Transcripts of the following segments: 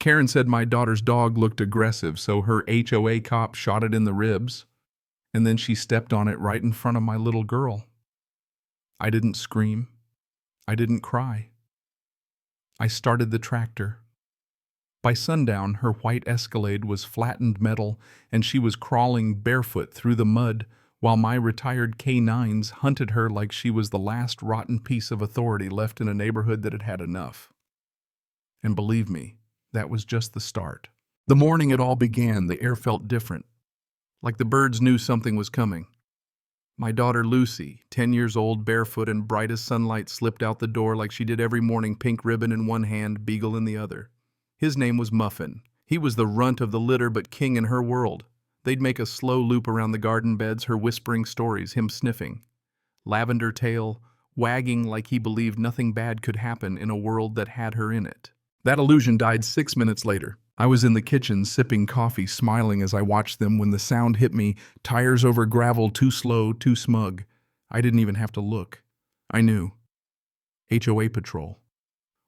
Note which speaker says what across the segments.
Speaker 1: Karen said my daughter's dog looked aggressive, so her HOA cop shot it in the ribs, and then she stepped on it right in front of my little girl. I didn't scream. I didn't cry. I started the tractor. By sundown, her white Escalade was flattened metal, and she was crawling barefoot through the mud while my retired K9s hunted her like she was the last rotten piece of authority left in a neighborhood that had had enough. And believe me, that was just the start. The morning it all began, the air felt different, like the birds knew something was coming. My daughter Lucy, 10 years old, barefoot and bright as sunlight, slipped out the door like she did every morning, pink ribbon in one hand, beagle in the other. His name was Muffin. He was the runt of the litter but king in her world. They'd make a slow loop around the garden beds, her whispering stories, him sniffing. Lavender tail, wagging like he believed nothing bad could happen in a world that had her in it. That illusion died 6 minutes later. I was in the kitchen sipping coffee, smiling as I watched them when the sound hit me, tires over gravel, too slow, too smug. I didn't even have to look. I knew. HOA patrol.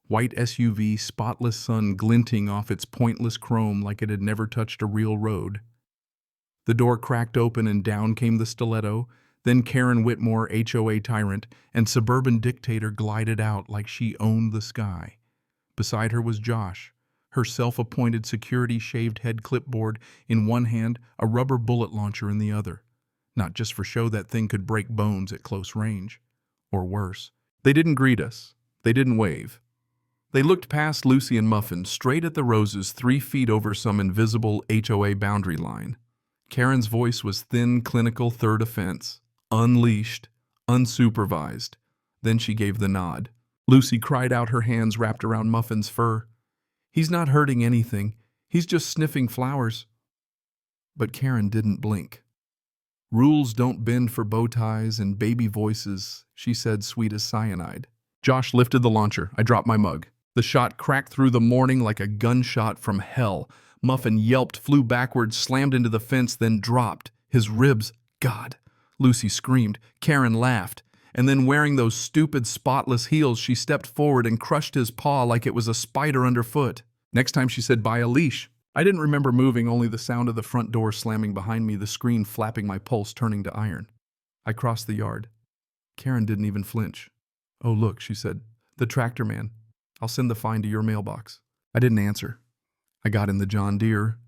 Speaker 1: White SUV, spotless sun glinting off its pointless chrome like it had never touched a real road. The door cracked open and down came the stiletto. Then Karen Whitmore, HOA tyrant, and suburban dictator glided out like she owned the sky. Beside her was Josh, her self-appointed security shaved head clipboard in one hand, a rubber bullet launcher in the other. Not just for show, that thing could break bones at close range. Or worse. They didn't greet us. They didn't wave. They looked past Lucy and Muffin, straight at the roses 3 feet over some invisible HOA boundary line. Karen's voice was thin, clinical, third offense. Unleashed, unsupervised. Then she gave the nod. Lucy cried out, her hands wrapped around Muffin's fur. "He's not hurting anything. He's just sniffing flowers." But Karen didn't blink. "Rules don't bend for bow ties and baby voices," she said, sweet as cyanide. Josh lifted the launcher. I dropped my mug. The shot cracked through the morning like a gunshot from hell. Muffin yelped, flew backwards, slammed into the fence, then dropped. His ribs, God! Lucy screamed. Karen laughed. And then, wearing those stupid spotless heels, she stepped forward and crushed his paw like it was a spider underfoot. Next time she said, "Buy a leash." I didn't remember moving, only the sound of the front door slamming behind me, the screen flapping, my pulse turning to iron. I crossed the yard. Karen didn't even flinch. "Oh, look," she said. "The tractor man. I'll send the fine to your mailbox." I didn't answer. I got in the John Deere,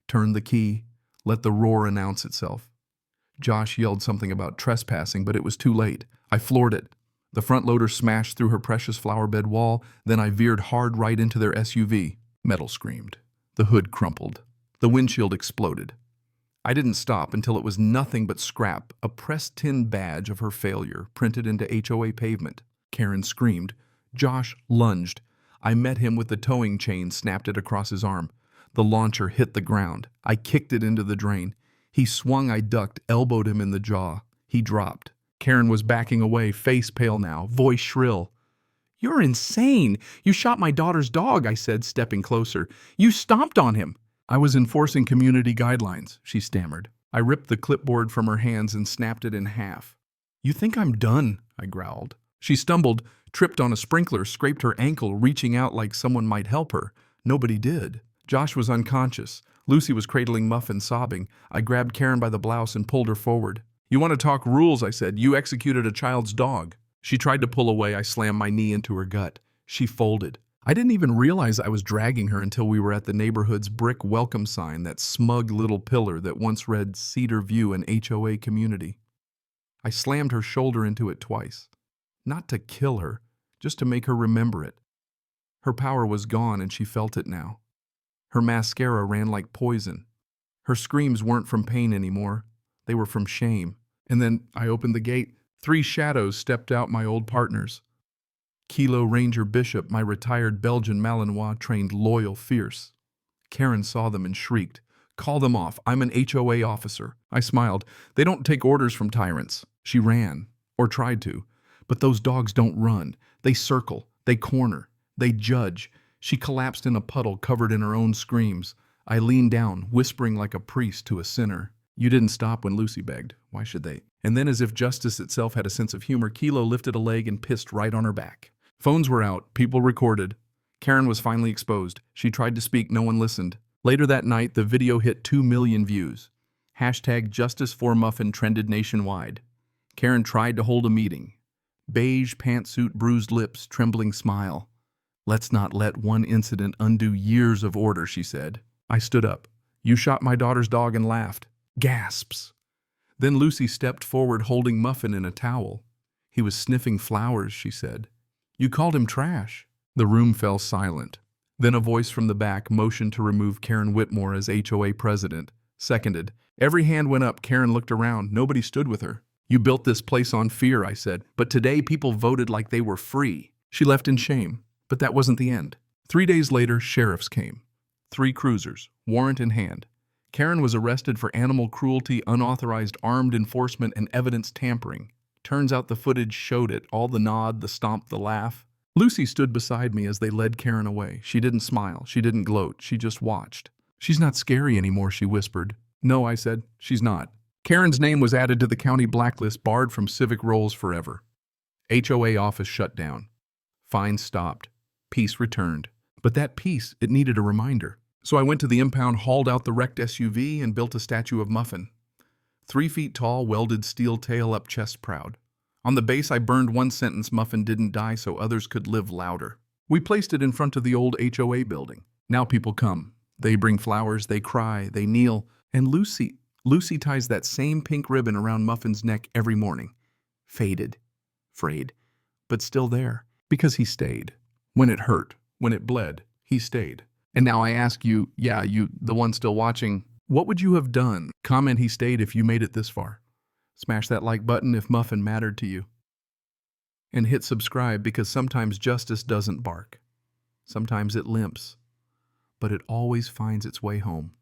Speaker 1: turned the key, let the roar announce itself. Josh yelled something about trespassing, but it was too late. I floored it. The front loader smashed through her precious flower bed wall, then I veered hard right into their SUV. Metal screamed. The hood crumpled. The windshield exploded. I didn't stop until it was nothing but scrap, a pressed tin badge of her failure printed into HOA pavement. Karen screamed. Josh lunged. I met him with the towing chain, snapped it across his arm. The launcher hit the ground. I kicked it into the drain. He swung, I ducked, elbowed him in the jaw. He dropped. Karen was backing away, face pale now, voice shrill. "You're insane! You shot my daughter's dog," I said, stepping closer. "You stomped on him." "I was enforcing community guidelines," she stammered. I ripped the clipboard from her hands and snapped it in half. "You think I'm done?" I growled. She stumbled, tripped on a sprinkler, scraped her ankle, reaching out like someone might help her. Nobody did. Josh was unconscious. Lucy was cradling Muffin, sobbing. I grabbed Karen by the blouse and pulled her forward. "You want to talk rules?" I said. "You executed a child's dog." She tried to pull away. I slammed my knee into her gut. She folded. I didn't even realize I was dragging her until we were at the neighborhood's brick welcome sign, that smug little pillar that once read Cedar View and HOA Community. I slammed her shoulder into it twice. Not to kill her, just to make her remember it. Her power was gone and she felt it now. Her mascara ran like poison. Her screams weren't from pain anymore. They were from shame. And then I opened the gate. 3 shadows stepped out, my old partners. Kilo Ranger Bishop, my retired Belgian Malinois, trained loyal, fierce. Karen saw them and shrieked. "Call them off. I'm an HOA officer." I smiled. "They don't take orders from tyrants." She ran, or tried to. But those dogs don't run. They circle. They corner. They judge. She collapsed in a puddle, covered in her own screams. I leaned down, whispering like a priest to a sinner. "You didn't stop when Lucy begged. Why should they?" And then, as if justice itself had a sense of humor, Kilo lifted a leg and pissed right on her back. Phones were out. People recorded. Karen was finally exposed. She tried to speak, no one listened. Later that night, the video hit 2 million views. Hashtag Justice for Muffin trended nationwide. Karen tried to hold a meeting. Beige pantsuit, bruised lips, trembling smile. "Let's not let one incident undo years of order," she said. I stood up. "You shot my daughter's dog," and laughed. Gasps. Then Lucy stepped forward holding Muffin in a towel. "He was sniffing flowers," she said. "You called him trash." The room fell silent. Then a voice from the back motioned to remove Karen Whitmore as HOA president. Seconded. Every hand went up. Karen looked around. Nobody stood with her. "You built this place on fear," I said. "But today people voted like they were free." She left in shame. But that wasn't the end. 3 days later, sheriffs came. 3 cruisers, warrant in hand. Karen was arrested for animal cruelty, unauthorized armed enforcement, and evidence tampering. Turns out the footage showed it, all the nod, the stomp, the laugh. Lucy stood beside me as they led Karen away. She didn't smile, she didn't gloat, she just watched. "She's not scary anymore," she whispered. "No," I said, "she's not." Karen's name was added to the county blacklist, barred from civic roles forever. HOA office shut down. Fines stopped. Peace returned. But that peace, it needed a reminder. So I went to the impound, hauled out the wrecked SUV, and built a statue of Muffin. 3 feet tall, welded steel tail up, chest proud. On the base, I burned one sentence: "Muffin didn't die so others could live louder." We placed it in front of the old HOA building. Now people come. They bring flowers, they cry, they kneel. And Lucy ties that same pink ribbon around Muffin's neck every morning. Faded, frayed, but still there. Because he stayed. When it hurt, when it bled, he stayed. And now I ask you, you, the one still watching, what would you have done? Comment "he stayed" if you made it this far. Smash that like button if Muffin mattered to you. And hit subscribe, because sometimes justice doesn't bark. Sometimes it limps. But it always finds its way home.